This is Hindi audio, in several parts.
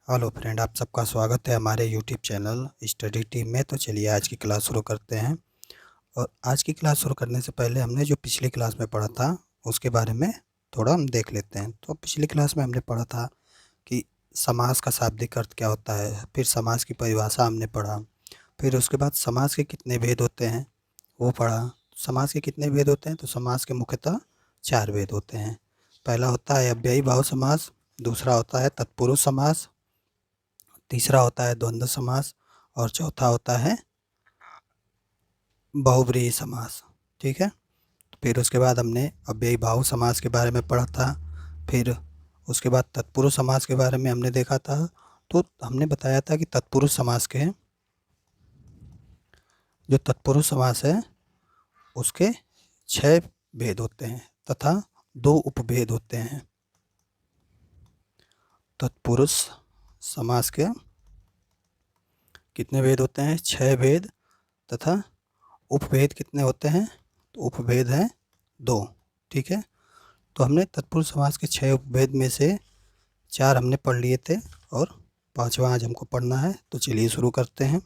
हेलो फ्रेंड, आप सबका स्वागत है हमारे यूट्यूब चैनल स्टडी टीम में। तो चलिए आज की क्लास शुरू करते हैं। और आज की क्लास शुरू करने से पहले हमने जो पिछली क्लास में पढ़ा था उसके बारे में थोड़ा हम देख लेते हैं। तो पिछली क्लास में हमने पढ़ा था कि समास का शाब्दिक अर्थ क्या होता है, फिर समास की परिभाषा हमने पढ़ा, फिर उसके बाद समास के कितने भेद होते हैं वो पढ़ा। समास के कितने भेद होते हैं? तो समास के मुख्यतः 4 भेद होते हैं। पहला होता है अव्ययी भाव समास, दूसरा होता है तत्पुरुष समास, तीसरा होता है द्वंद्व समास और चौथा होता है बहुब्रीहि समास। ठीक है। फिर उसके बाद हमने अव्ययी भाव समास के बारे में पढ़ा था। फिर उसके बाद तत्पुरुष समास के बारे में हमने देखा था। तो हमने बताया था कि तत्पुरुष समास के जो तत्पुरुष समास है उसके 6 भेद होते हैं तथा 2 उपभेद होते हैं। तत्पुरुष समास के कितने भेद होते हैं? 6 भेद। तथा उपभेद कितने होते हैं? तो उपभेद हैं 2। ठीक है। तो हमने तत्पुरुष समास के 6 उपभेद में से 4 हमने पढ़ लिए थे और 5वां आज हमको पढ़ना है। तो चलिए शुरू करते हैं।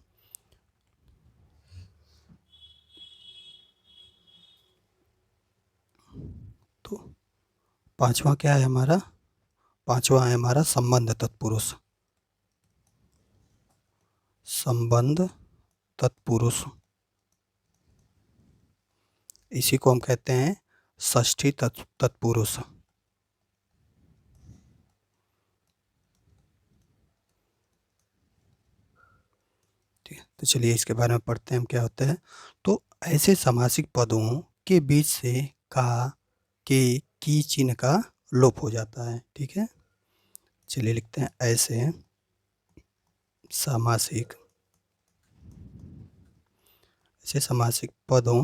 तो 5वां क्या है हमारा? 5वां है हमारा संबंध तत्पुरुष। संबंध तत्पुरुष, इसी को हम कहते हैं षष्ठी तत्पुरुष। ठीक है। तो चलिए इसके बारे में पढ़ते हैं हम क्या होता है। तो ऐसे समासिक पदों के बीच से का, के, की चिन्ह का लोप हो जाता है। ठीक है। चलिए लिखते हैं ऐसे समासिक, ऐसे समासिक पदों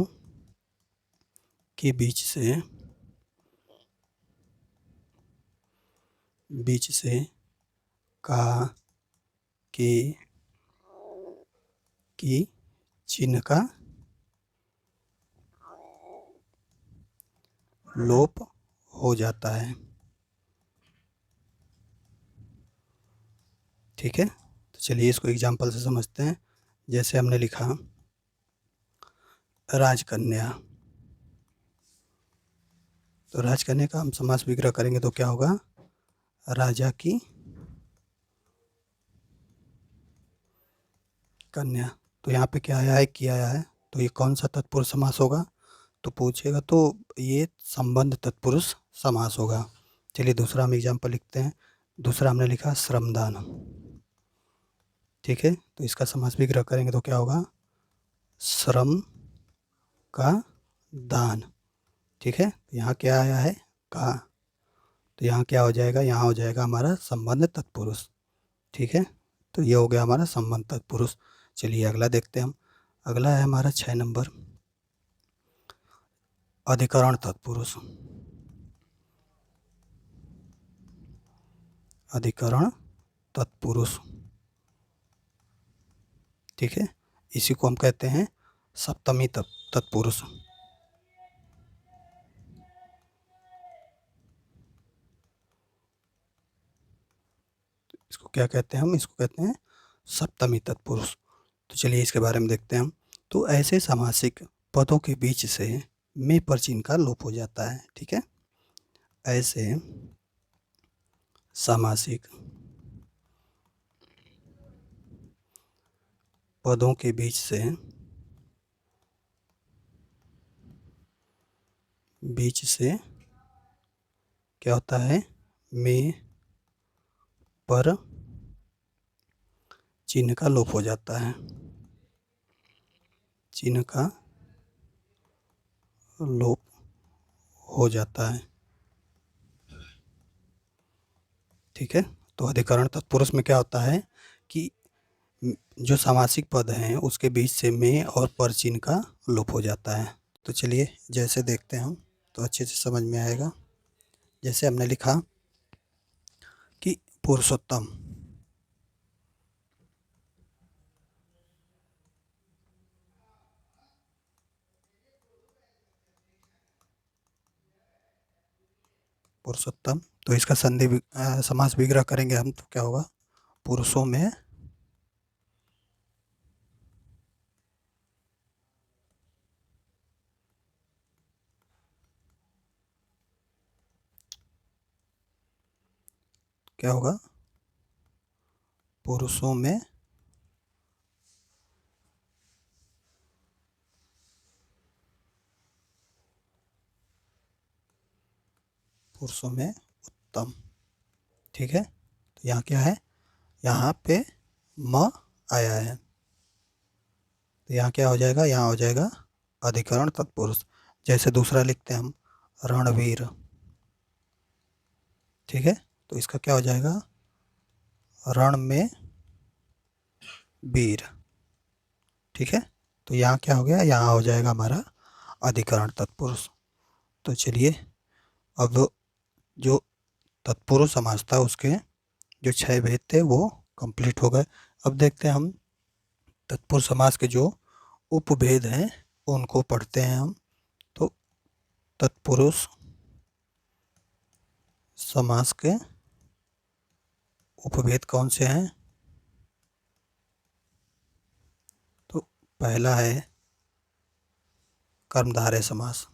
के बीच से का, के, की चिन्ह का लोप हो जाता है। ठीक है। तो चलिए इसको एग्जाम्पल से समझते हैं। जैसे हमने लिखा राजकन्या, तो राजकन्या का हम समास विग्रह करेंगे तो क्या होगा? राजा की कन्या। तो यहाँ पे क्या आया है? की आया है। तो ये कौन सा तत्पुरुष समास होगा? तो पूछेगा तो ये संबंध तत्पुरुष समास होगा। चलिए दूसरा हम एग्जाम्पल लिखते हैं। दूसरा हमने लिखा श्रमदान। ठीक है। तो इसका समास विग्रह करेंगे तो क्या होगा? श्रम का दान। ठीक है। यहाँ क्या आया है? का। तो यहाँ क्या हो जाएगा? यहाँ हो जाएगा हमारा संबंध तत्पुरुष। ठीक है। तो ये हो गया हमारा संबंध तत्पुरुष। चलिए अगला देखते हैं हम। अगला है हमारा 6 नंबर अधिकरण तत्पुरुष। अधिकरण तत्पुरुष। ठीक है। इसी को हम कहते हैं सप्तमी तत्पुरुष। इसको क्या कहते हैं? हम इसको कहते हैं सप्तमी तत्पुरुष। तो चलिए इसके बारे में देखते हैं हम। तो ऐसे समासिक पदों के बीच से में पर चिन्ह का लोप हो जाता है। ठीक है। ऐसे समासिक पदों के बीच से क्या होता है? में पर चिन्ह का लोप हो जाता है। चिन्ह का लोप हो जाता है। ठीक है। तो अधिकरण तत्पुरुष में क्या होता है कि जो समासिक पद हैं उसके बीच से में और पर चिन्ह का लोप हो जाता है। तो चलिए जैसे देखते हैं हम तो अच्छे से समझ में आएगा। जैसे हमने लिखा कि पुरुषोत्तम। पुरुषोत्तम, तो इसका समास विग्रह करेंगे हम तो क्या होगा? पुरुषों में क्या होगा, पुरुषों में उत्तम। ठीक है, तो यहाँ क्या है, यहाँ पे म आया है, तो यहाँ क्या हो जाएगा, यहाँ हो जाएगा अधिकरण तत्पुरुष। जैसे दूसरा लिखते हैं हम, रणवीर। ठीक है, तो इसका क्या हो जाएगा, रण में वीर। ठीक है, तो यहाँ क्या हो गया, यहाँ हो जाएगा हमारा अधिकरण तत्पुरुष। तो चलिए, अब जो तत्पुरुष समास था उसके जो 6 भेद थे वो कंप्लीट हो गए। अब देखते हैं हम तत्पुरुष समास के जो उपभेद हैं उनको पढ़ते हैं हम। तो तत्पुरुष समास के उपभेद कौन से हैं, तो पहला है कर्मधारय समास,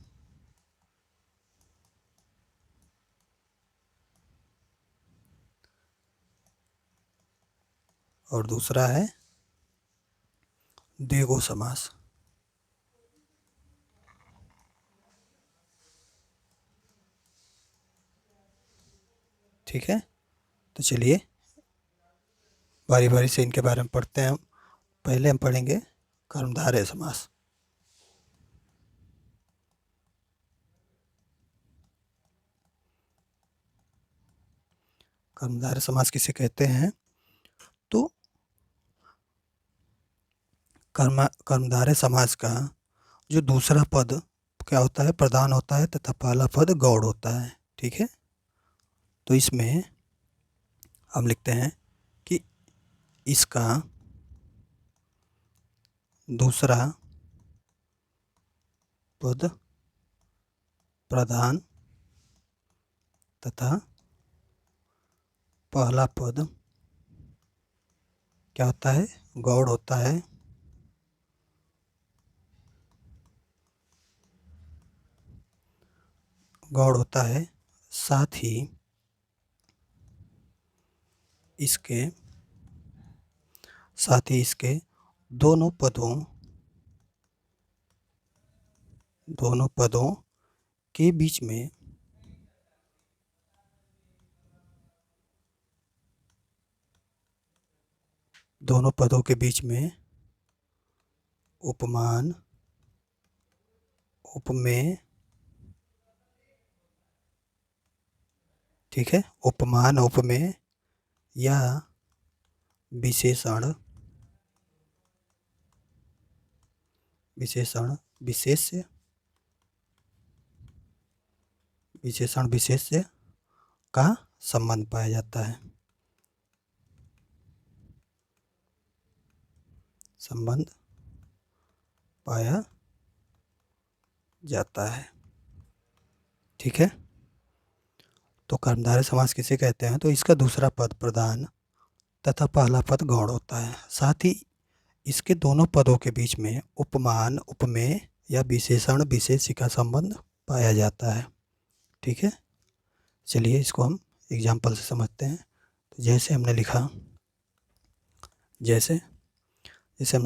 और दूसरा है द्विगु समास। ठीक है, तो चलिए बारी बारी से इनके बारे में पढ़ते हैं हम। पहले हम पढ़ेंगे कर्मधारय समास। कर्मधारय समास किसे कहते हैं, तो कर्मधारय समास का जो दूसरा पद क्या होता है, प्रधान होता है, तथा पहला पद गौड़ होता है। ठीक है, तो इसमें हम लिखते हैं कि इसका दूसरा पद प्रधान तथा पहला पद क्या होता है, गौड़ होता है। गौड़ होता है, साथ ही इसके दोनों पदों के बीच में उपमान, उपमेय। ठीक है, उपमान, उपमेय या विशेषण, विशेष्य, विशेषण विशेष्य का संबंध पाया जाता है, संबंध पाया जाता है। ठीक है, तो कर्मधारय समास किसे कहते हैं, तो इसका दूसरा पद प्रधान तथा पहला पद गौड़ होता है, साथ ही इसके दोनों पदों के बीच में उपमान, उपमेय या विशेषण विशेष्य का संबंध पाया जाता है। ठीक है, चलिए इसको हम एग्जाम्पल से समझते हैं। तो जैसे हमने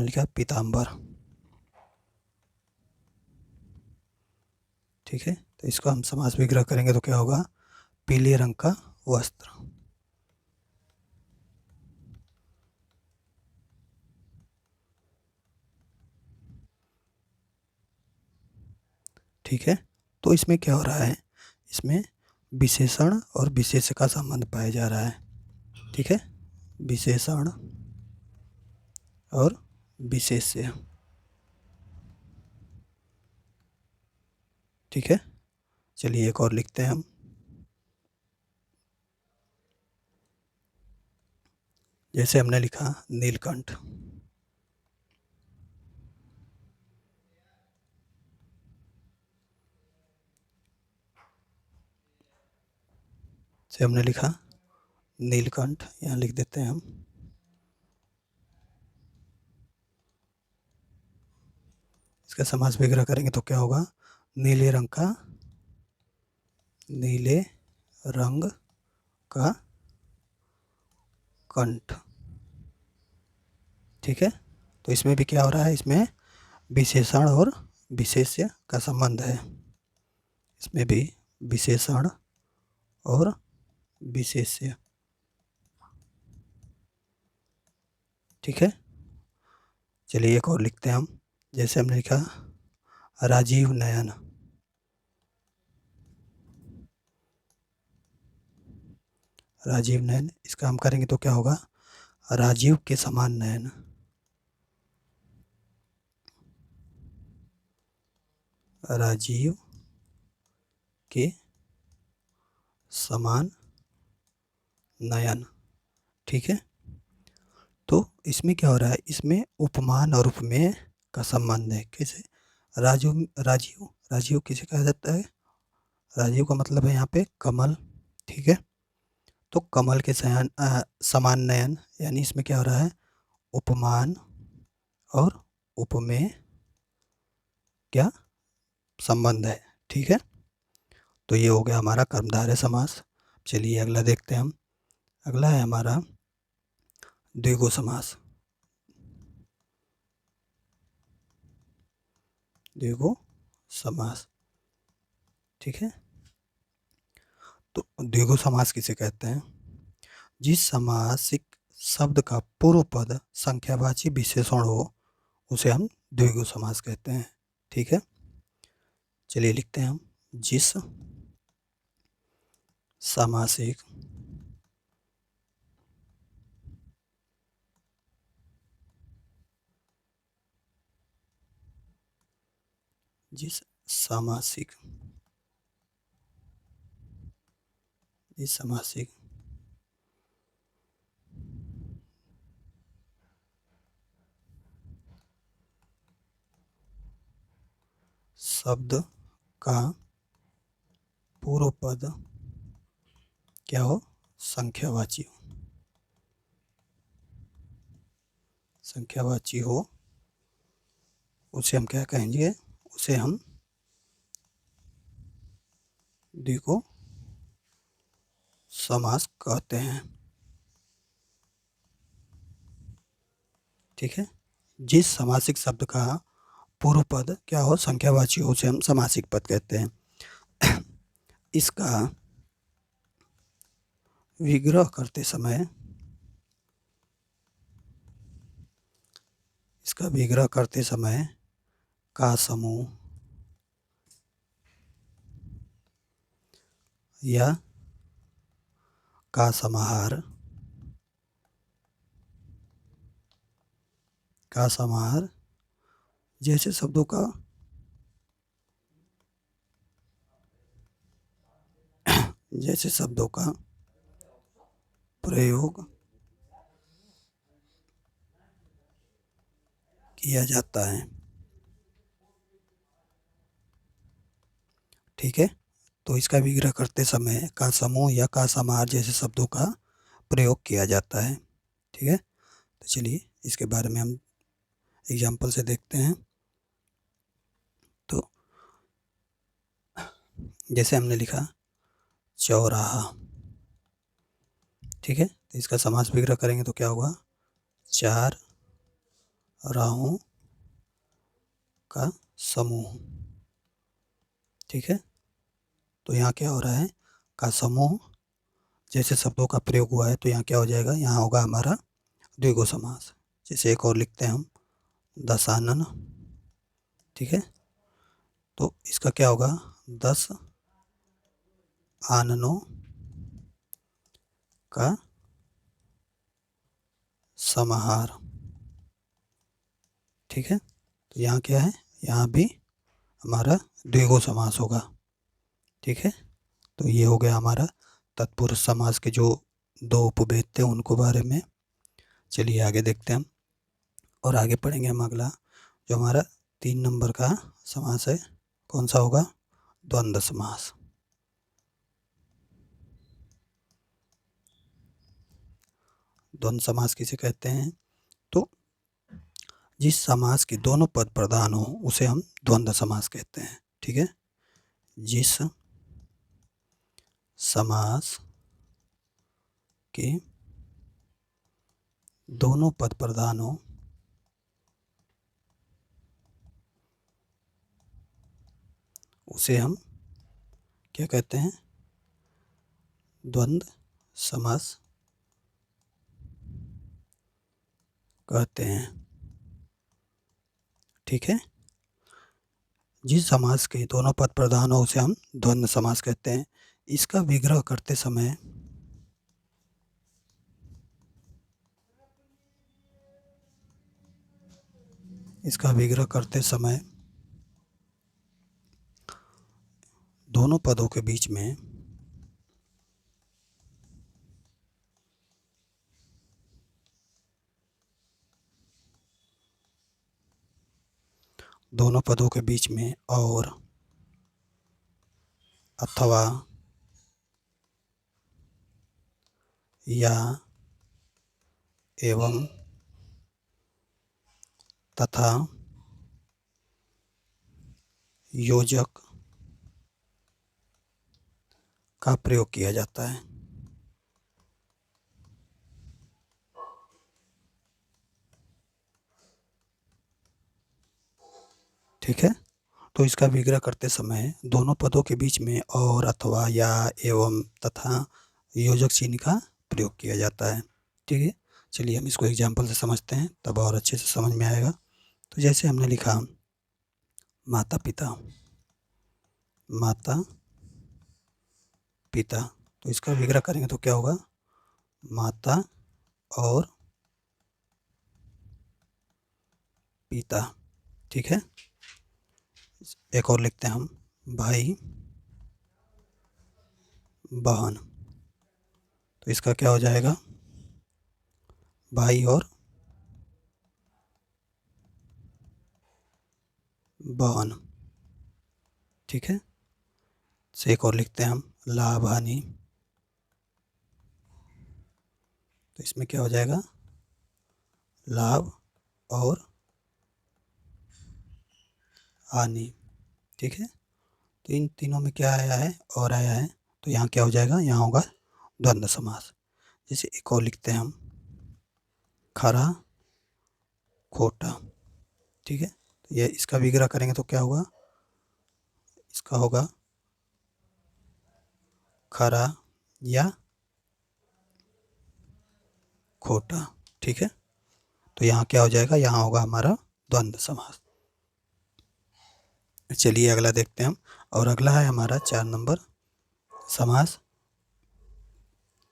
लिखा पीताम्बर। ठीक है, तो इसको हम समास विग्रह करेंगे तो क्या होगा, पीले रंग का वस्त्र। ठीक है, तो इसमें क्या हो रहा है, इसमें विशेषण और विशेष्य का संबंध पाया जा रहा है। ठीक है, विशेषण और विशेष्य। ठीक है, चलिए एक और लिखते हैं हम। जैसे हमने लिखा नीलकंठ। से हमने लिखा नीलकंठ, यहाँ लिख देते हैं हम। इसका समास विग्रह करेंगे तो क्या होगा, नीले रंग का कंठ। ठीक है, तो इसमें भी क्या हो रहा है, इसमें विशेषण और विशेष्य का संबंध है। इसमें भी विशेषण और विशेष्य। ठीक है, चलिए एक और लिखते हैं हम। जैसे हमने लिखा राजीव नयन, राजीव नयन, इसका हम करेंगे तो क्या होगा, राजीव के समान नयन। राजीव के समान नयन। ठीक है, तो इसमें क्या हो रहा है, इसमें उपमान और उपमेय का संबंध है। कैसे, राजीव राजीव राजीव किसे कहा जाता है, राजीव का मतलब है यहाँ पे कमल। ठीक है, तो कमल के समान नयन, यानी इसमें क्या हो रहा है, उपमान और उपमेय क्या संबंध है। ठीक है, तो ये हो गया हमारा कर्मधारय समास। चलिए अगला देखते हैं हम। अगला है हमारा द्विगु समास। द्विगु समास। ठीक है, तो द्विगु समास किसे कहते हैं, जिस समासिक शब्द का पूर्व पद संख्यावाची विशेषण हो उसे हम द्विगु समास कहते हैं। ठीक है, चलिए लिखते हैं हम। जिस सामासिक जिस सामासिक जिस सामासिक शब्द का पूर्व पद क्या हो, संख्यावाची हो, उसे हम क्या कहेंगे, उसे हम द्विगु समास कहते हैं। ठीक है, जिस सामासिक शब्द का पूर्व पद क्या हो, संख्यावाची हो, उसे हम सामासिक पद कहते हैं। इसका विग्रह करते समय का समूह या का समाहार जैसे शब्दों का प्रयोग किया जाता है। ठीक है, तो इसका विग्रह करते समय का समूह या का समाहार जैसे शब्दों का प्रयोग किया जाता है। ठीक है, तो चलिए इसके बारे में हम एग्जाम्पल से देखते हैं। तो जैसे हमने लिखा चौराहा। ठीक है, तो इसका समास विग्रह करेंगे तो क्या होगा, चार राहों का समूह। ठीक है, तो यहाँ क्या हो रहा है, का समूह जैसे शब्दों का प्रयोग हुआ है, तो यहाँ क्या हो जाएगा, यहाँ होगा हमारा द्विगु समास। जैसे एक और लिखते हैं हम, दशानन। ठीक है, तो इसका क्या होगा, 10 आननों का समाहार। ठीक है, तो यहाँ क्या है, यहाँ भी हमारा द्विगु समास होगा। ठीक है, तो ये हो गया हमारा तत्पुरुष समास के जो दो उपभेद थे उनको बारे में। चलिए आगे देखते हैं हम, और आगे पढ़ेंगे हम अगला जो हमारा 3 नंबर का समास है, कौन सा होगा, द्वंद्व समास। द्वंद्व समास किसे कहते हैं, तो जिस समास के दोनों पद प्रधान हो उसे हम द्वंद्व समास कहते हैं। ठीक है, जिस समास के दोनों पद प्रधान हो उसे हम क्या कहते हैं? द्वंद्व समास कहते हैं। ठीक है, जिस समास के दोनों पद प्रधान हो उसे हम द्वंद्व समास कहते हैं। इसका विग्रह करते समय दोनों पदों के बीच में और अथवा या एवं तथा योजक का प्रयोग किया जाता है। ठीक है, तो इसका विग्रह करते समय दोनों पदों के बीच में और अथवा या एवं तथा योजक चिन्ह का प्रयोग किया जाता है। ठीक है, चलिए हम इसको एग्जाम्पल से समझते हैं, तब और अच्छे से समझ में आएगा। तो जैसे हमने लिखा माता पिता, माता पिता, तो इसका विग्रह करेंगे तो क्या होगा? माता और पिता। ठीक है, एक और लिखते हैं हम भाई बहन, तो इसका क्या हो जाएगा? भाई और बहन। ठीक है, से एक और लिखते हैं हम लाभ हानि, तो इसमें क्या हो जाएगा? लाभ और हानि। ठीक है, तो इन तीनों में क्या आया है? और आया है, तो यहाँ क्या हो जाएगा? यहाँ होगा द्वंद्व समास। जैसे एक और लिखते हैं हम खरा खोटा। ठीक है, तो ये इसका विग्रह करेंगे तो क्या होगा? इसका होगा खरा या खोटा। ठीक है, तो यहाँ क्या हो जाएगा? यहाँ होगा हमारा द्वंद्व समास। चलिए अगला देखते हैं हम, और अगला है हमारा 4 नंबर समास।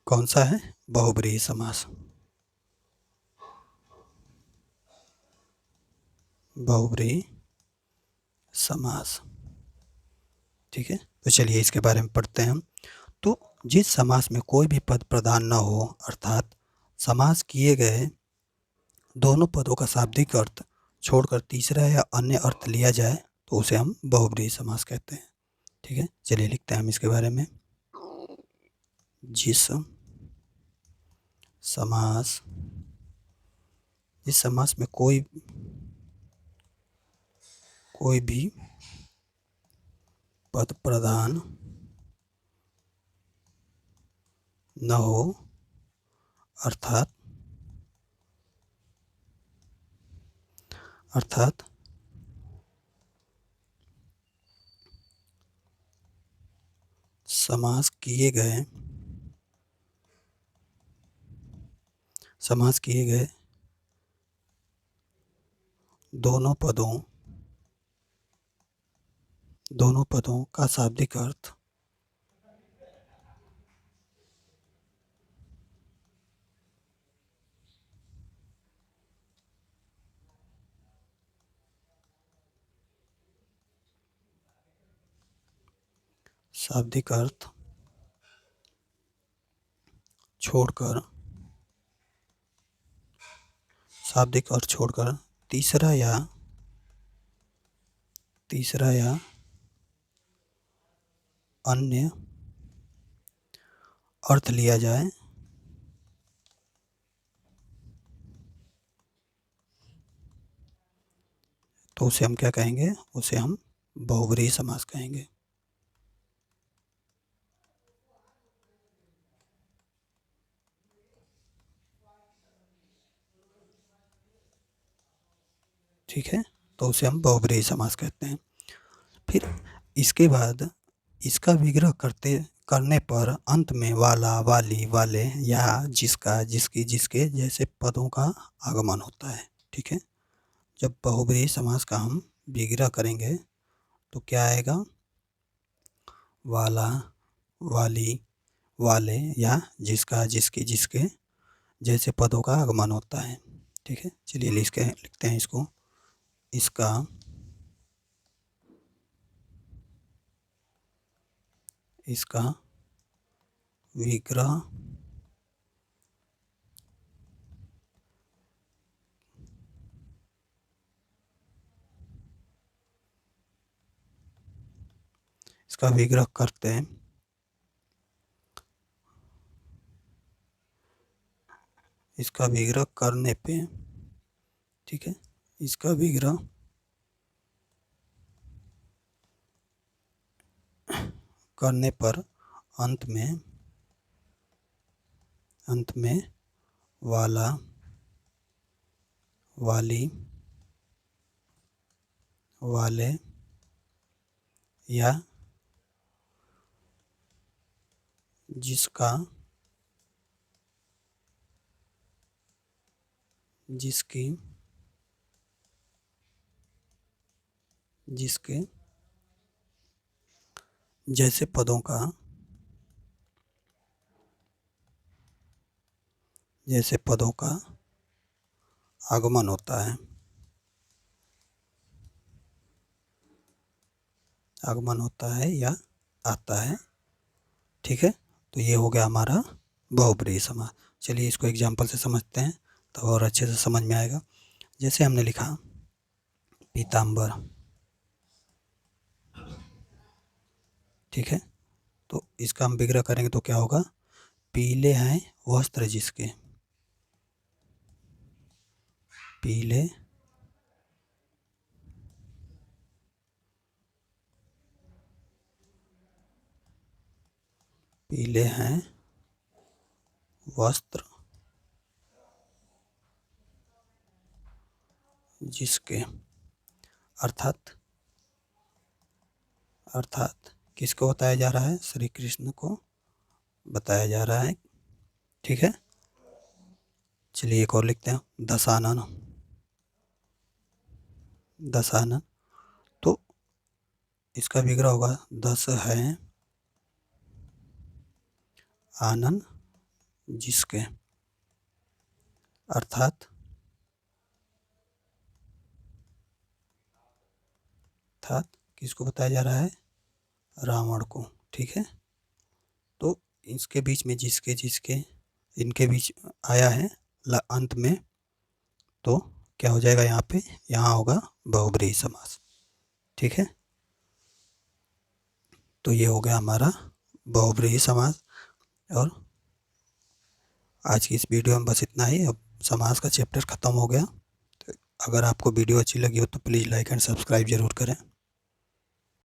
कौन सा है? बहुब्रीहि समास। बहुब्रीहि समास। ठीक है, तो चलिए इसके बारे में पढ़ते हैं हम। तो जिस समास में कोई भी पद प्रधान न हो, अर्थात समास किए गए दोनों पदों का शाब्दिक अर्थ छोड़कर तीसरा या अन्य अर्थ लिया जाए तो उसे हम बहुब्रीहि समास कहते हैं। ठीक है, चलिए लिखते हैं हम इसके बारे में। जिस समास में कोई भी पद प्रधान न हो, अर्थात समास किए गए दोनों पदों का शाब्दिक अर्थ छोड़कर तीसरा या अन्य अर्थ लिया जाए तो उसे हम क्या कहेंगे, उसे हम बहुब्रीहि समास कहेंगे। ठीक है, तो उसे हम बहुब्रीहि समास कहते हैं। फिर इसके बाद इसका विग्रह करने पर अंत में वाला, वाली, वाले या जिसका, जिसकी, जिसके जैसे पदों का आगमन होता है। ठीक है, जब बहुब्रीहि समास का हम विग्रह करेंगे तो क्या आएगा, वाला, वाली, वाले या जिसका, जिसकी, जिसके जैसे पदों का आगमन होता है। ठीक है, चलिए लिखते हैं इसको। इसका विग्रह इसका विग्रह करते हैं, इसका विग्रह करने पे, ठीक है, इसका विग्रह करने पर अंत में वाला, वाली, वाले या जिसका, जिसकी, जिसके जैसे पदों का आगमन होता है। आगमन होता है या आता है। ठीक है, तो ये हो गया हमारा बहुब्रीहि समास। चलिए इसको एग्जाम्पल से समझते हैं तो और अच्छे से समझ में आएगा। जैसे हमने लिखा पीताम्बर, ठीक है, तो इसका हम विग्रह करेंगे तो क्या होगा, पीले हैं वस्त्र जिसके, पीले पीले हैं वस्त्र जिसके, अर्थात किसको बताया जा रहा है, श्री कृष्ण को बताया जा रहा है। ठीक है, चलिए एक और लिखते हैं, दशानन, दशानन, तो इसका विग्रह होगा, दस है आनन जिसके, अर्थात किसको बताया जा रहा है, रावण को। ठीक है, तो इसके बीच में जिसके, जिसके, इनके बीच आया है अंत में, तो क्या हो जाएगा यहाँ पे, यहाँ होगा बहुब्रीहि समास। ठीक है, तो ये हो गया हमारा बहुब्रीहि समास। और आज की इस वीडियो में बस इतना ही। अब समास का चैप्टर ख़त्म हो गया। तो अगर आपको वीडियो अच्छी लगी हो तो प्लीज़ लाइक एंड सब्सक्राइब ज़रूर करें।